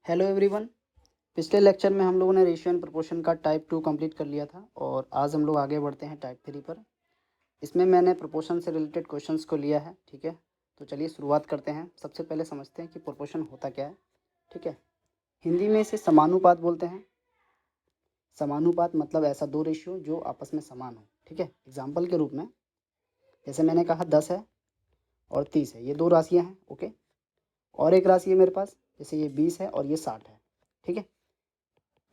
Hello everyone. पिछले lecture में हम लोगों ने रेशियो एंड प्रोपोर्शन का टाइप 2 कंप्लीट कर लिया था और आज हम लोग आगे बढ़ते हैं टाइप 3 पर। इसमें मैंने प्रोपोर्शन से रिलेटेड क्वेश्चंस को लिया है। ठीक है, तो चलिए शुरुआत करते हैं। सबसे पहले समझते हैं कि प्रोपोर्शन होता क्या है। ठीक है, हिंदी में इसे समानुपात बोलते हैं। समानुपात मतलब ऐसा दो रेशियो जो आपस में समान हो। ठीक है, एग्जाम्पल के रूप में जैसे मैंने कहा 10 है और 30 है, ये दो राशियाँ हैं। ओके, और एक राशि है मेरे पास, जैसे ये 20 है और ये 60 है। ठीक है,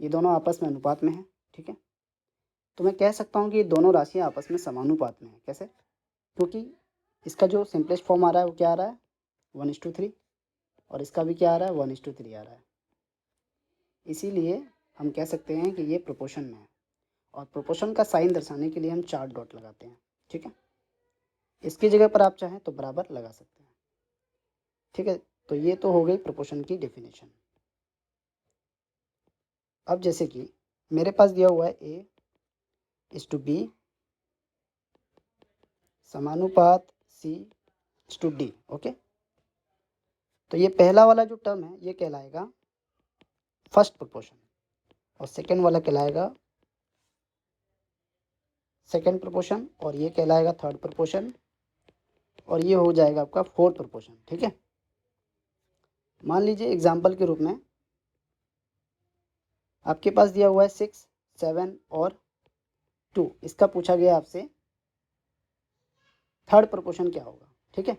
ये दोनों आपस में अनुपात में है। ठीक है, तो मैं कह सकता हूँ कि ये दोनों राशियाँ आपस में समानुपात में हैं। कैसे? क्योंकि इसका जो सिंपलेस्ट फॉर्म आ रहा है वो क्या आ रहा है, 1:3, और इसका भी क्या आ रहा है, 1:3 आ रहा है। इसीलिए हम कह सकते हैं कि ये प्रोपोर्शन में है। और प्रोपोर्शन का साइन दर्शाने के लिए हम 4 डॉट लगाते हैं। ठीक है, इसकी जगह पर आप चाहें तो बराबर लगा सकते हैं। ठीक है, तो ये तो हो गई प्रोपोर्शन की डेफिनेशन। अब जैसे कि मेरे पास दिया हुआ है A:B समानुपात C:D। ओके, तो ये पहला वाला जो टर्म है ये कहलाएगा फर्स्ट प्रोपोर्शन और सेकंड वाला कहलाएगा सेकंड प्रोपोर्शन और ये कहलाएगा थर्ड प्रोपोर्शन और ये हो जाएगा आपका फोर्थ प्रोपोर्शन। ठीक है, मान लीजिए एग्जांपल के रूप में आपके पास दिया हुआ है 6, 7 और 2। इसका पूछा गया आपसे थर्ड प्रोपोर्शन क्या होगा। ठीक है,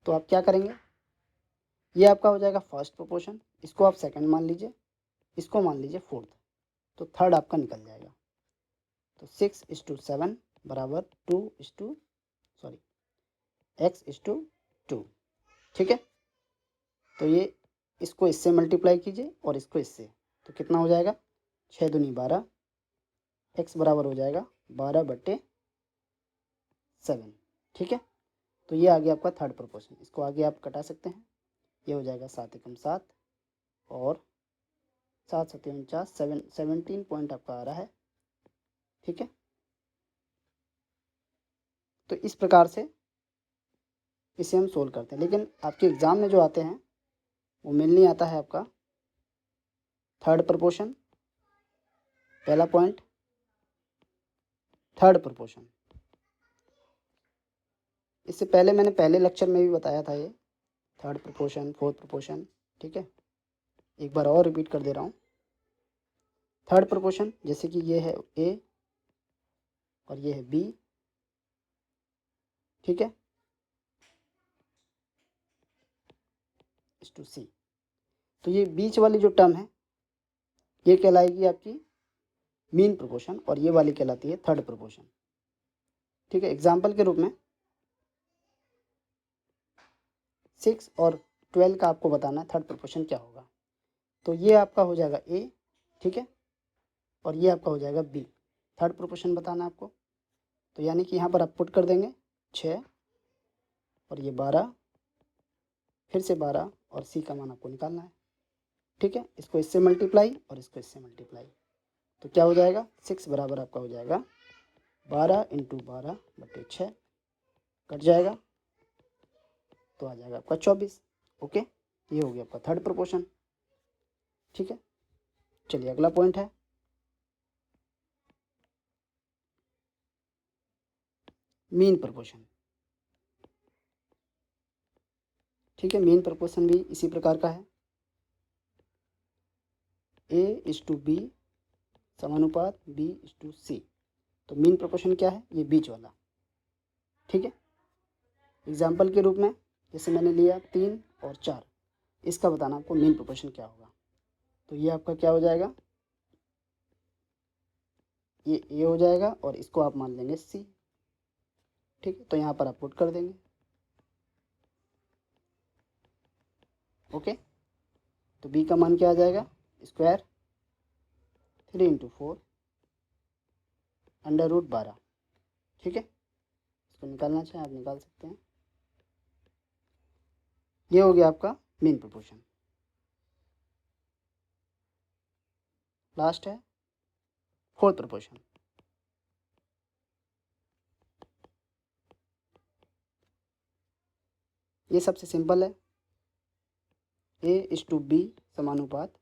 तो आप क्या करेंगे, ये आपका हो जाएगा फर्स्ट प्रोपोर्शन, इसको आप सेकंड मान लीजिए, इसको मान लीजिए फोर्थ, तो थर्ड आपका निकल जाएगा। तो 6:7 बराबर 2:2। ठीक है, तो ये इसको इससे मल्टीप्लाई कीजिए और इसको इससे, तो कितना हो जाएगा, 6 दूनी 12, x बराबर हो जाएगा 12/7। ठीक है, तो ये आ गया आपका थर्ड प्रोपोर्शन। इसको आगे आप कटा सकते हैं, ये हो जाएगा 7 एकम 7 और 7 7 49, 17 पॉइंट आपका आ रहा है। ठीक है, तो इस प्रकार से इसे हम सोल्व करते हैं। लेकिन आपके एग्ज़ाम में जो आते हैं वो मेनली आता है आपका थर्ड प्रोपोर्शन, पहला पॉइंट थर्ड प्रोपोर्शन। इससे पहले मैंने पहले लेक्चर में भी बताया था ये थर्ड प्रोपोर्शन, फोर्थ प्रोपोर्शन। ठीक है, एक बार और रिपीट कर दे रहा हूँ। थर्ड प्रोपोर्शन जैसे कि ये है A और ये है B। ठीक है, C, तो ये बीच वाली जो टर्म है ये कहलाएगी आपकी मीन प्रोपोर्शन और ये वाली कहलाती है थर्ड प्रोपोर्शन। ठीक है, एग्जाम्पल के रूप में 6 और 12 का आपको बताना है थर्ड प्रोपोर्शन क्या होगा। तो ये आपका हो जाएगा A। ठीक है, और ये आपका हो जाएगा B। थर्ड प्रोपोर्शन बताना है आपको, तो यानी कि यहाँ पर आप पुट कर देंगे 6 और ये 12, फिर से 12 और C का मान आपको निकालना है। ठीक है, इसको इससे मल्टीप्लाई और इसको इससे मल्टीप्लाई, तो क्या हो जाएगा, 6 बराबर आपका हो जाएगा 12 × 12/6, कट जाएगा तो आ जाएगा आपका 24। ओके, ये हो गया आपका थर्ड प्रोपोर्शन। ठीक है, चलिए अगला पॉइंट है मीन प्रोपोर्शन। ठीक है, मीन प्रोपोर्शन भी इसी प्रकार का है, A:B समानुपात B:C। तो मीन प्रोपोर्शन क्या है, ये बीच वाला। ठीक है, एग्जाम्पल के रूप में जैसे मैंने लिया 3 और 4, इसका बताना आपको मीन प्रोपोर्शन क्या होगा। तो ये आपका क्या हो जाएगा, ये A हो जाएगा और इसको आप मान लेंगे C। ठीक है, तो यहाँ पर आप पुट कर देंगे। ओके, तो B का मान क्या आ जाएगा, स्क्वायर 3 × 4 √12। ठीक है, इसको निकालना चाहें आप निकाल सकते हैं। ये हो गया आपका मीन प्रोपोर्शन। लास्ट है फोर्थ प्रोपोर्शन। ये सबसे सिंपल है, A/B समानुपात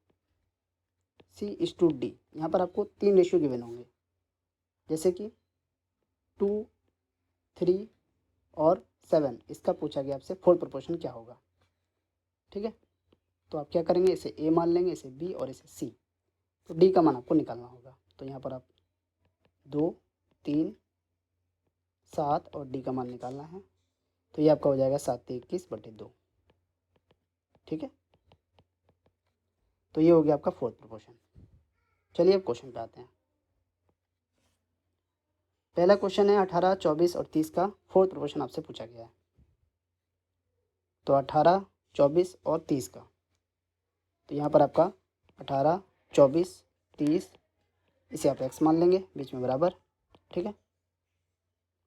C/D। यहाँ पर आपको 3 रेशियो गिवन होंगे, जैसे कि 2, 3 और 7। इसका पूछा गया आपसे फोर्थ प्रोपोर्शन क्या होगा। ठीक है, तो आप क्या करेंगे, इसे A मान लेंगे, इसे B और इसे C। तो D का मान आपको निकालना होगा। तो यहाँ पर आप 2, 3, 7 और D का मान निकालना है। तो ये आपका हो जाएगा 7/21/2। ठीक है, तो ये हो गया आपका फोर्थ प्रोपोर्शन। चलिए अब क्वेश्चन पे आते हैं। पहला क्वेश्चन है 18, 24 और 30 का फोर्थ प्रोपोर्शन आपसे पूछा गया है। तो 18, 24 और 30 का, तो यहाँ पर आपका 18, 24, 30, इसे आप x मान लेंगे, बीच में बराबर। ठीक है,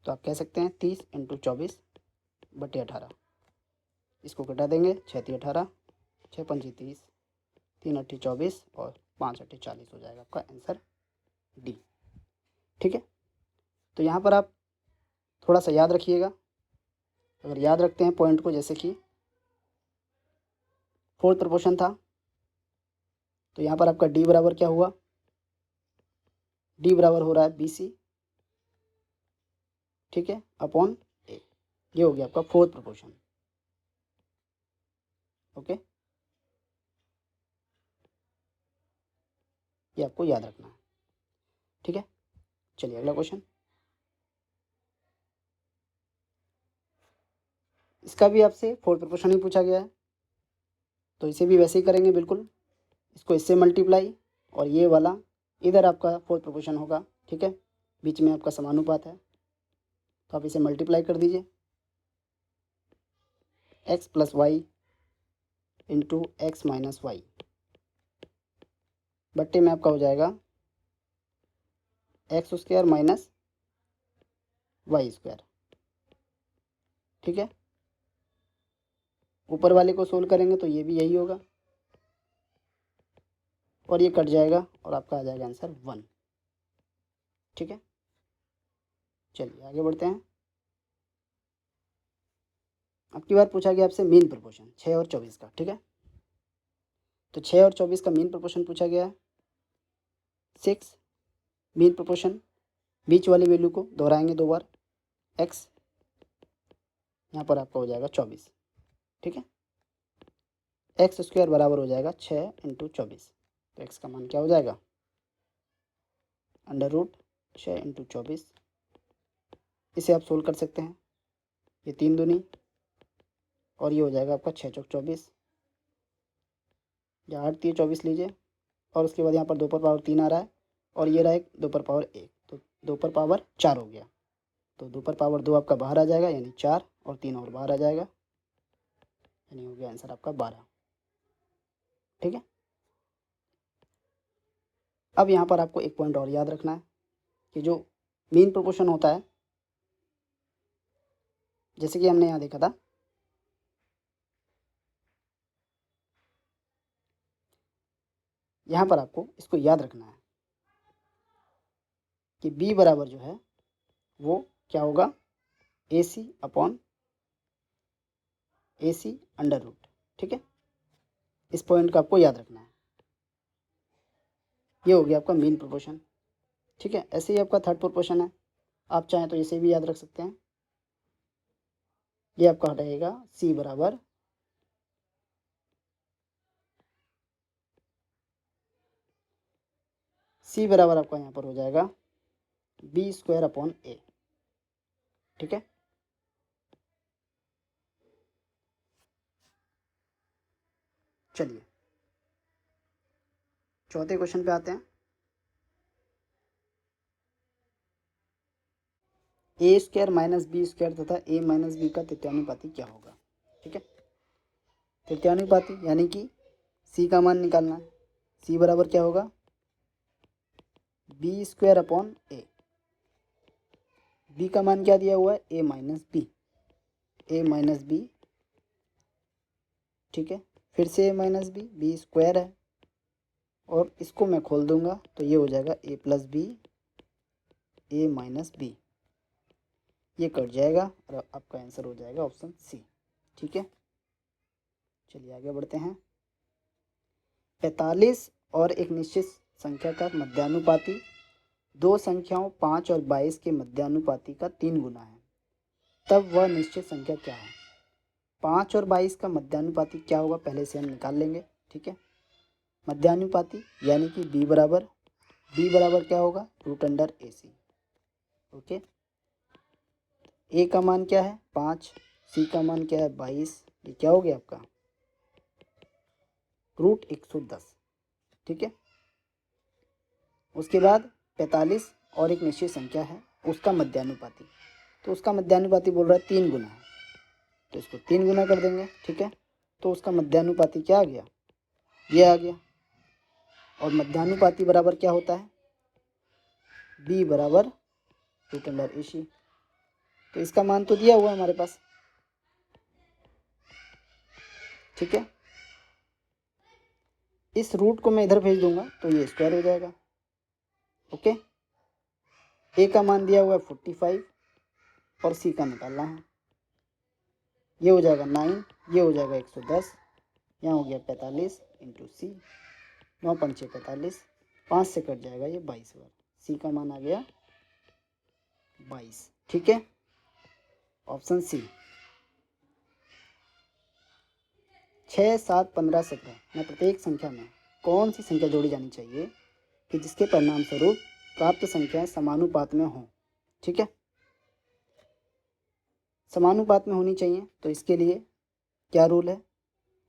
तो आप कह सकते हैं 30 × 24/18। इसको घटा देंगे, 6×3 = 18, 6×5 = 30, 3×8 = 24 और 5×8 = 40 हो जाएगा आपका आंसर डी। ठीक है, तो यहाँ पर आप थोड़ा सा याद रखिएगा। अगर याद रखते हैं पॉइंट को, जैसे कि फोर्थ प्रोपोर्शन था, तो यहाँ पर आपका डी बराबर क्या हुआ, डी बराबर हो रहा है BC, ठीक है, अपॉन A। ये हो गया आपका फोर्थ प्रोपोर्शन। ओके, ये आपको याद रखना है। ठीक है, चलिए अगला क्वेश्चन। इसका भी आपसे फोर्थ प्रोपोर्शन ही पूछा गया है, तो इसे भी वैसे ही करेंगे बिल्कुल। इसको इससे मल्टीप्लाई और ये वाला इधर आपका फोर्थ प्रोपोर्शन होगा। ठीक है, बीच में आपका समानुपात है, तो आप इसे मल्टीप्लाई कर दीजिए। x + y × x - y बट्टे में आपका हो जाएगा x² - y²। ठीक है, ऊपर वाले को सोल्व करेंगे तो ये भी यही होगा और ये कट जाएगा और आपका आ जाएगा आंसर 1। ठीक है, चलिए आगे बढ़ते हैं। अब की बार पूछा गया आपसे मीन प्रोपोर्शन 6 और 24 का। ठीक है, तो 6 और 24 का मीन प्रोपोर्शन पूछा गया है। 6 मीन प्रोपोर्शन, बीच वाली वैल्यू को दोहराएंगे 2 बार, x, यहाँ पर आपका हो जाएगा 24। ठीक है, x² बराबर हो जाएगा 6 × 24। तो x का मान क्या हो जाएगा, √6 × 24। इसे आप सोल्व कर सकते हैं, ये 3 दूनी और ये हो जाएगा आपका 6 × 24 या 8 × 24 लीजिए। और उसके बाद यहाँ पर 2^3 आ रहा है और ये रहा 2^1, तो 2^4 हो गया। तो 2^2 आपका बाहर आ जाएगा, यानी 4 और 3 और बाहर आ जाएगा, यानी हो गया आंसर आपका 12। ठीक है, अब यहाँ पर आपको एक पॉइंट और याद रखना है कि जो मीन प्रोपोर्शन होता है, जैसे कि हमने यहाँ देखा था, यहाँ पर आपको इसको याद रखना है कि b बराबर जो है वो क्या होगा, AC अपॉन AC √। ठीक है, इस पॉइंट का आपको याद रखना है। ये हो गया आपका मीन प्रोपोर्शन। ठीक है, ऐसे ही आपका थर्ड प्रोपोर्शन है, आप चाहें तो इसे भी याद रख सकते हैं। ये आपका रहेगा C बराबर आपका यहाँ पर हो जाएगा B² अपॉन A। ठीक है, चलिए चौथे क्वेश्चन पे आते हैं। A² - B² तथा A - B का तृतीयानुपाती क्या होगा। ठीक है, तृतीयानुपाती यानी कि C का मान निकालना है। C बराबर क्या होगा, B² अपॉन A। B का मान क्या दिया हुआ है, A - B, A - B। ठीक है, फिर से A - B, B² है और इसको मैं खोल दूंगा तो ये हो जाएगा A + B, A - B। ये कट जाएगा और आपका आंसर हो जाएगा ऑप्शन C। ठीक है, चलिए आगे बढ़ते हैं। 45 और एक निश्चित संख्या का मध्यानुपाती दो संख्याओं 5 और 22 के मध्यानुपाती का 3 गुना है, तब वह निश्चित संख्या क्या है। 5 और 22 का मध्यानुपाती क्या होगा पहले से हम निकाल लेंगे, ठीक है। मध्यानुपाती यानी कि b बराबर क्या होगा √AC। ओके, a का मान क्या है 5, c का मान क्या है 22, ये क्या हो गया आपका √110, ठीक है। उसके बाद 45 और एक निश्चित संख्या है उसका मध्यानुपाती, तो उसका मध्यानुपाती बोल रहा है 3 गुना है, तो इसको 3 गुना कर देंगे, ठीक है। तो उसका मध्यानुपाती क्या आ गया, ये आ गया। और मध्यानुपाती बराबर क्या होता है b बराबर √AC। तो इसका मान तो दिया हुआ है हमारे पास, ठीक है। इस रूट को मैं इधर भेज दूंगा तो ये स्क्वायर हो जाएगा। ओके, a का मान दिया हुआ है 45 और c का निकालना है, ये हो जाएगा 9, ये हो जाएगा 110, यहाँ हो गया 45 इंटू सी, 9 पंचे 45, 5 से कट जाएगा ये 22 बार, सी का मान आ गया 22, ठीक है। ऑप्शन सी 6, 7, 15, 17 में प्रत्येक संख्या में कौन सी संख्या जोड़ी जानी चाहिए कि जिसके परिणाम स्वरूप प्राप्त संख्याएं समानुपात में हों, ठीक है। समानुपात में होनी चाहिए तो इसके लिए क्या रूल है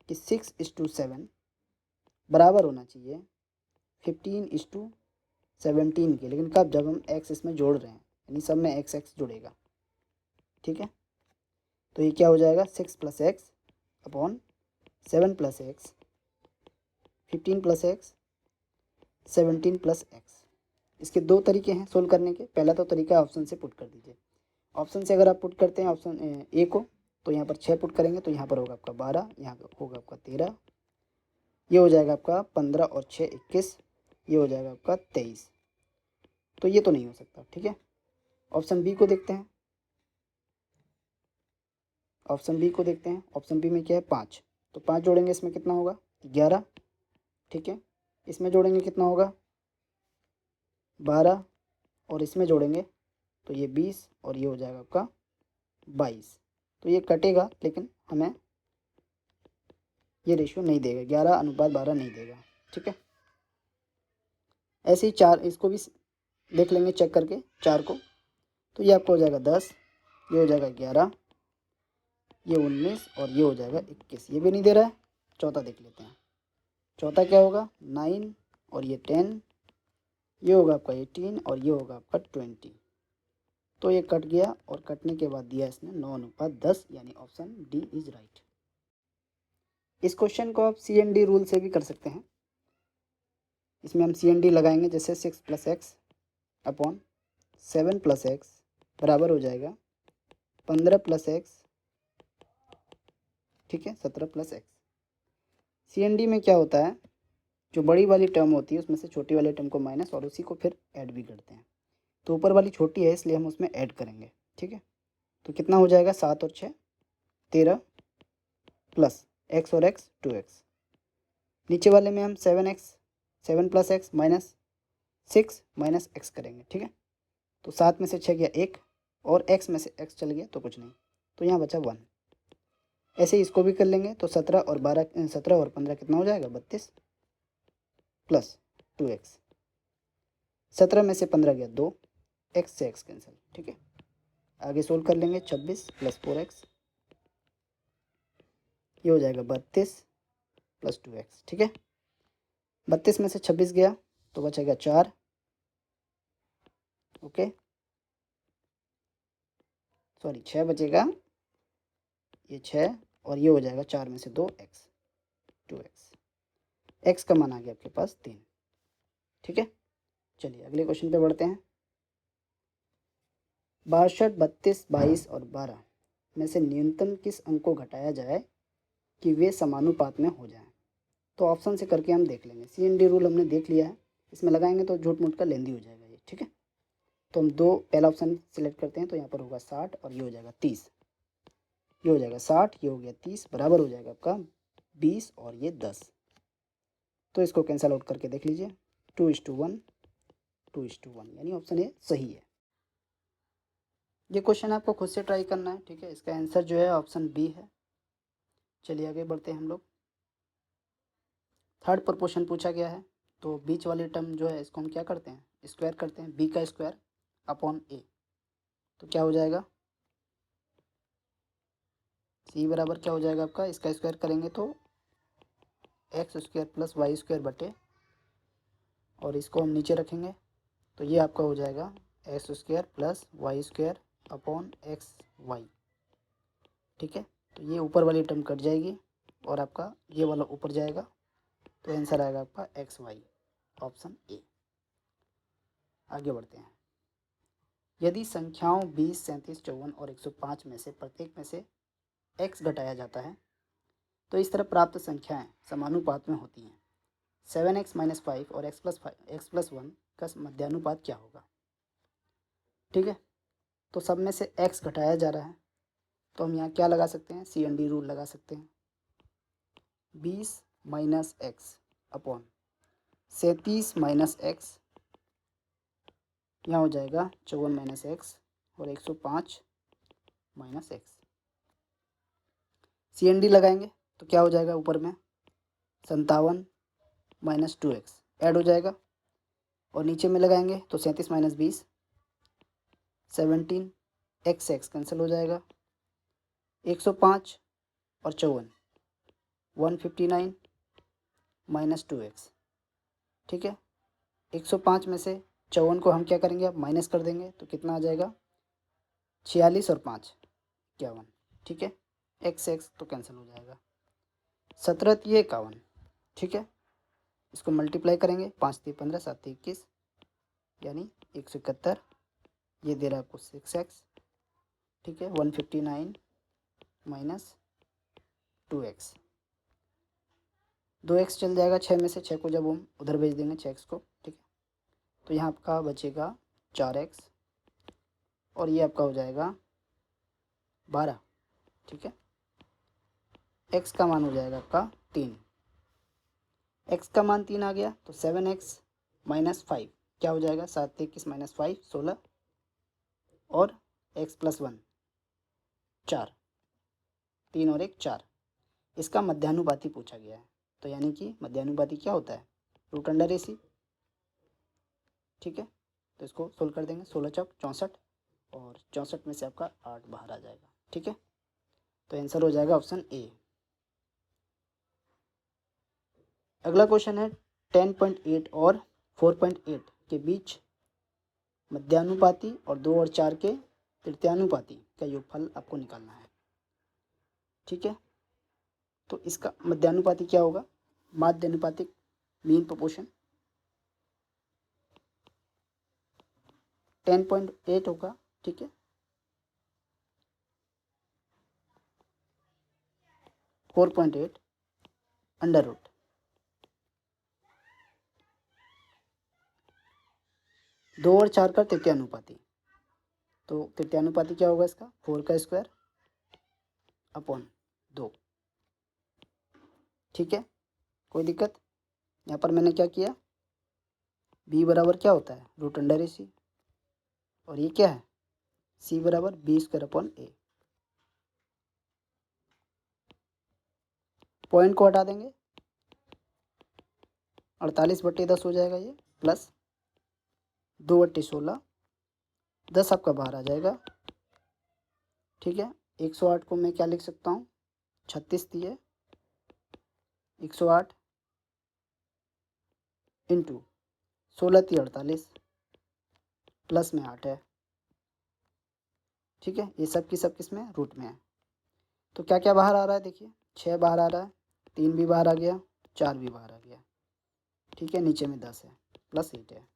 कि 6:7 बराबर होना चाहिए 15:17 के, लेकिन कब, जब हम x इसमें जोड़ रहे हैं, यानी सब में x जुड़ेगा, ठीक है। तो ये क्या हो जाएगा 6 + x upon 7 + x 15 + x 17 + x। इसके दो तरीके हैं सोल्व करने के। पहला तो तरीका ऑप्शन से पुट कर दीजिए। ऑप्शन से अगर आप पुट करते हैं ऑप्शन ए को, तो यहाँ पर 6 पुट करेंगे तो यहाँ पर होगा आपका 12, यहाँ पर होगा आपका 13, ये हो जाएगा आपका 15 और 6 21, ये हो जाएगा आपका 23। तो ये तो नहीं हो सकता, ठीक है। ऑप्शन बी को देखते हैं, ऑप्शन बी को देखते हैं। ऑप्शन बी में क्या है 5, तो 5 जोड़ेंगे इसमें कितना होगा 11, ठीक है। इसमें जोड़ेंगे कितना होगा 12, और इसमें जोड़ेंगे तो ये 20 और ये हो जाएगा आपका 22। तो ये कटेगा लेकिन हमें ये रेशियो नहीं देगा, 11:12 नहीं देगा, ठीक है। ऐसे ही 4 इसको भी देख लेंगे चेक करके 4 को, तो ये आपको हो जाएगा 10, ये हो जाएगा 11, ये 19 और ये हो जाएगा 21, ये भी नहीं दे रहा है। चौथा देख लेते हैं, चौथा क्या होगा 9 और ये 10, ये होगा आपका 18 और ये होगा आपका 20। तो ये कट गया और कटने के बाद दिया इसने 9:10, यानी ऑप्शन डी इज राइट। इस क्वेश्चन को आप CND रूल से भी कर सकते हैं। इसमें हम CND लगाएंगे, जैसे 6 + x अपॉन 7 + x बराबर हो जाएगा 15 + x, ठीक है 17 + x। CND में क्या होता है, जो बड़ी वाली टर्म होती है उसमें से छोटी वाली टर्म को माइनस और उसी को फिर ऐड भी करते हैं। तो ऊपर वाली छोटी है इसलिए हम उसमें ऐड करेंगे, ठीक है। तो कितना हो जाएगा 7 और 6 13 प्लस x और x 2x। नीचे वाले में हम 7 + x माइनस 6 माइनस x करेंगे, ठीक है। तो 7 में से 6 गया 1 और x में से x चल गया तो कुछ नहीं, तो यहाँ बचा 1। ऐसे ही इसको भी कर लेंगे तो 17 और 15 कितना हो जाएगा 32 प्लस 2x। 17 में से 15 गया 2, x से x कैंसिल, ठीक है। आगे सोल्व कर लेंगे 26 + 4x, ये हो जाएगा 32 + 2x, ठीक है। 32 में से 26 गया तो बचेगा 4, ओके सॉरी 6 बचेगा, ये 6 और ये हो जाएगा 4 में से 2x 2x। x का मान आ गया आपके पास 3, ठीक है। चलिए अगले क्वेश्चन पे बढ़ते हैं। 62, 32, 22 और 12 में से न्यूनतम किस अंक को घटाया जाए कि वे समानुपात में हो जाएं। तो ऑप्शन से करके हम देख लेंगे। CND रूल हमने देख लिया है, इसमें लगाएंगे तो झूठ मूठ का लेंदी हो जाएगा ये, ठीक है। तो हम पहला ऑप्शन सिलेक्ट करते हैं, तो यहाँ पर होगा 60 और ये हो जाएगा 30, ये हो जाएगा 60, ये हो गया 30, बराबर हो जाएगा आपका 20 और ये 10। तो इसको कैंसल आउट करके देख लीजिए, 2:1, 2:1, यानी ऑप्शन ए सही है। ये क्वेश्चन आपको खुद से ट्राई करना है, ठीक है। इसका आंसर जो है ऑप्शन बी है। चलिए आगे बढ़ते हैं हम लोग। थर्ड प्रोपोर्शन पूछा गया है, तो बीच वाली टर्म जो है इसको हम क्या करते हैं, स्क्वायर करते हैं, बी का स्क्वायर अपॉन ए। तो क्या हो जाएगा, सी बराबर क्या हो जाएगा आपका, इसका स्क्वायर करेंगे तो x square plus y square बटे, और इसको हम नीचे रखेंगे तो ये आपका हो जाएगा x square plus y square upon x y, ठीक है। तो ये ऊपर वाली टर्म कट जाएगी और आपका ये वाला ऊपर जाएगा, तो आंसर आएगा आपका एक्स वाई, ऑप्शन ए। आगे बढ़ते हैं। यदि संख्याओं 20, 37, 54 और 105 में से प्रत्येक में से x घटाया जाता है तो इस तरह प्राप्त संख्याएं समानुपात में होती हैं। 7x-5 और x+1 का मध्यानुपात क्या होगा, ठीक है। तो सब में से x घटाया जा रहा है, तो हम यहाँ क्या लगा सकते हैं, CND रूल लगा सकते हैं। 20 minus x upon 37 minus x, यहाँ हो जाएगा 54 माइनस एक्स और 105 माइनस एक्स। CND लगाएंगे तो क्या हो जाएगा, ऊपर में 57 माइनस 2x ऐड हो जाएगा, और नीचे में लगाएंगे तो 37 माइनस 20 17, x कैंसिल हो जाएगा, 105 और 54 159 माइनस 2x, ठीक है। 105 में से 54 को हम क्या करेंगे, अब माइनस कर देंगे तो कितना आ जाएगा, 46 और 5 51, ठीक है। x तो कैंसिल हो जाएगा, 17 ये 51, ठीक है। इसको मल्टीप्लाई करेंगे, 5 3 15 7 3 21, यानी 171, ये दे रहा है आपको 6x, ठीक है। 159 माइनस 2x, 2x चल जाएगा 6 में से, 6 को जब हम उधर भेज देंगे 6x को, ठीक है। तो यहाँ आपका बचेगा 4x और ये आपका हो जाएगा 12, ठीक है। x का मान हो जाएगा आपका 3, x का मान 3 आ गया तो 7x माइनस 5 क्या हो जाएगा, 7 21 माइनस 5 16, और x+1 4, 3 और 1 4। इसका मध्यानुपाती पूछा गया है, तो यानी कि मध्यानुपाती क्या होता है, √AC, ठीक है। तो इसको सोल्व कर देंगे, 16 चौक 64, और 64 में से आपका 8 बाहर आ जाएगा, ठीक है। तो आंसर हो जाएगा ऑप्शन ए। अगला क्वेश्चन है 10.8 और 4.8 के बीच मध्यानुपाती और 2 और 4 के तृतीयानुपाती का योगफल आपको निकालना है, ठीक है। तो इसका मध्यानुपाती क्या होगा, माध्यानुपातिक मीन प्रोपोर्शन 10.8 होगा, ठीक है। 4.8 अंडर रूट, दो और 4 का तृतीयानुपाती, तो तृतीयानुपाती क्या होगा इसका, 4 का स्क्वायर अपॉन 2, ठीक है। कोई दिक्कत, यहाँ पर मैंने क्या किया, b बराबर क्या होता है, √AC, और ये क्या है, c बराबर b² अपॉन a। पॉइंट को हटा देंगे, 48/10 हो जाएगा ये, प्लस 2/16, 10 आपका बाहर आ जाएगा, ठीक है। 108 को मैं क्या लिख सकता हूँ, 36 दिए 108 इंटू 16 × 48 प्लस में 8 है, ठीक है। ये सब की सब किस में, रूट में है। तो क्या क्या बाहर आ रहा है, देखिए 6 बाहर आ रहा है, 3 भी बाहर आ गया, 4 भी बाहर आ गया, ठीक है। नीचे में 10 है, प्लस 8 है,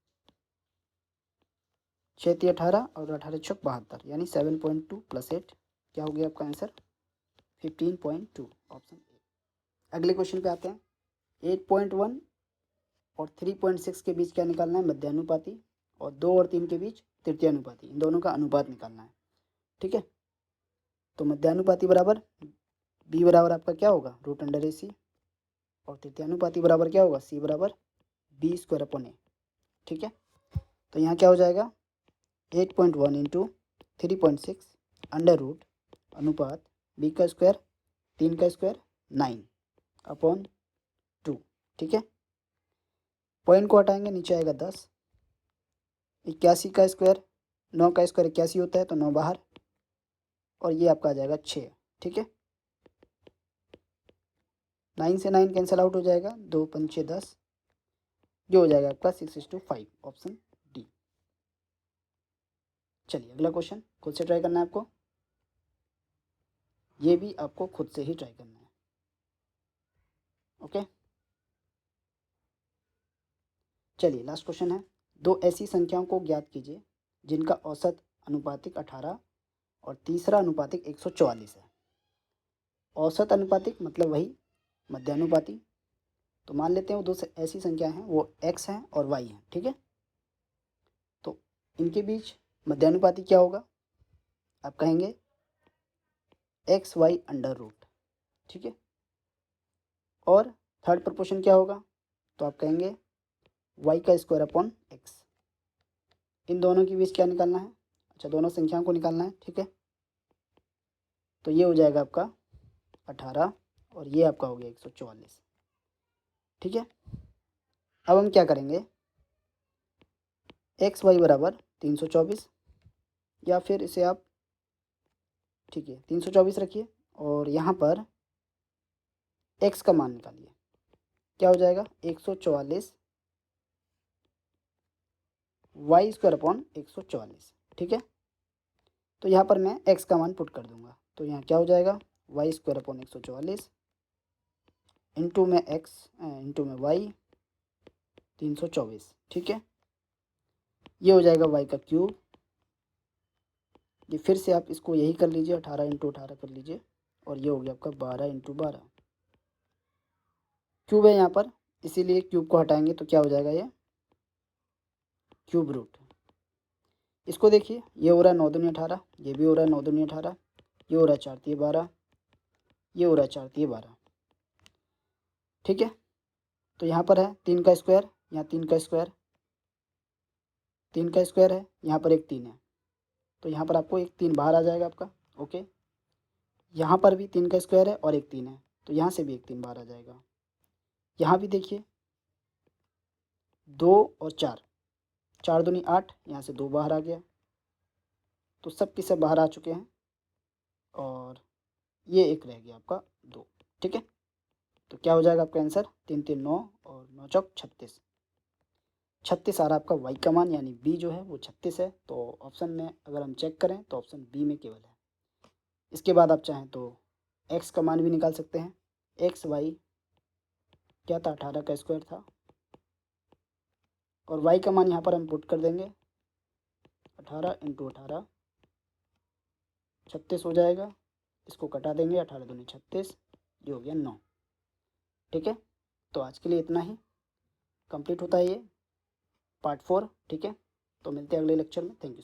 6 × 18 और 18 × 72, यानी 7.2 प्लस 8 क्या हो गया आपका आंसर, 15.2, ऑप्शन ए। अगले क्वेश्चन पे आते हैं। 8.1 और 3.6 के बीच क्या निकालना है, मध्यानुपाती, और 2 और 3 के बीच तृतीयानुपाती, इन दोनों का अनुपात निकालना है, ठीक है। तो मध्यानुपाती बराबर b बराबर आपका क्या होगा, √AC और तृतीयानुपाती बराबर क्या होगा, C बराबर B² A। ठीक है, तो यहाँ क्या हो जाएगा 8.1 इंटू 3.6 अंडर रूट अनुपात B का स्क्वायर 3 का स्क्वायर 9/2। ठीक है, पॉइंट को हटाएंगे नीचे आएगा 10, 81 का स्क्वायर 9 का स्क्वायर 81 होता है तो 9 बाहर, और ये आपका आ जाएगा 6। ठीक है, 9 से 9 कैंसिल आउट हो जाएगा, 2 पंचे 10, ये हो जाएगा आपका 6:5, ऑप्शन डी। चलिए अगला क्वेश्चन खुद से ट्राई करना है आपको, ये भी आपको खुद से ही ट्राई करना है। ओके, चलिए लास्ट क्वेश्चन है, दो ऐसी संख्याओं को ज्ञात कीजिए जिनका औसत अनुपातिक 18 और तीसरा अनुपातिक 144 है। औसत अनुपातिक मतलब वही मध्यानुपाती, तो मान लेते हैं वो दो ऐसी संख्या हैं, वो x हैं और y हैं। ठीक है, तो इनके बीच मध्यानुपाती क्या होगा, आप कहेंगे XY अंडर रूट। ठीक है, और थर्ड प्रोपोर्शन क्या होगा, तो आप कहेंगे y का स्क्वायर अपॉन x। इन दोनों के बीच क्या निकालना है, अच्छा दोनों संख्याओं को निकालना है। ठीक है, तो ये हो जाएगा आपका 18 और ये आपका हो गया 144। ठीक है, अब हम क्या करेंगे, XY बराबर 324, या फिर इसे आप, ठीक है 324 रखिए, और यहाँ पर x का मान निकालिए, क्या हो जाएगा 144 y² अपॉन 144। ठीक है, तो यहाँ पर मैं x का मान पुट कर दूंगा, तो यहाँ क्या हो जाएगा y² अपॉन 144 इंटू में x इंटू में y 324। ठीक है, ये हो जाएगा y का क्यूब, ये फिर से आप इसको यही कर लीजिए 18 इंटू 18 कर लीजिए, और ये हो गया आपका 12 इंटू 12। क्यूब है यहाँ पर, इसीलिए क्यूब को हटाएंगे तो क्या हो जाएगा, ये क्यूब रूट। इसको देखिए, ये हो रहा है 9 दूनी 18, ये भी हो रहा है 9 दूनी 18, ये हो रहा है 4 तिये 12, ये हो रहा है 4 तिये 12। ठीक है, तो यहाँ पर है 3 का स्क्वायर, यहाँ 3 का स्क्वायर, 3 का स्क्वायर है, यहाँ पर एक 3 है, तो यहाँ पर आपको एक 3 बाहर आ जाएगा आपका। ओके, यहाँ पर भी 3 का स्क्वायर है और एक 3 है, तो यहाँ से भी एक 3 बाहर आ जाएगा। यहाँ भी देखिए 2 और 4, 4 दूनी 8, यहाँ से 2 बाहर आ गया, तो सब के सब बाहर आ चुके हैं, और ये एक रह गया आपका 2। ठीक है, तो क्या हो जाएगा आपका आंसर, 3 3 9 और 9 चौक 36, 36 आ रहा आपका y का मान, यानी b जो है वो 36 है। तो ऑप्शन में अगर हम चेक करें तो ऑप्शन बी में केवल है। इसके बाद आप चाहें तो x का मान भी निकाल सकते हैं, XY क्या था 18 का स्क्वायर था, और y का मान यहाँ पर हम पुट कर देंगे 18 इंटू 18 36 हो जाएगा, इसको कटा देंगे 18 दूनी 36, ये हो गया 9। ठीक है, तो आज के लिए इतना ही, कंप्लीट होता है ये पार्ट 4। ठीक है, तो मिलते हैं अगले लेक्चर में, थैंक यू।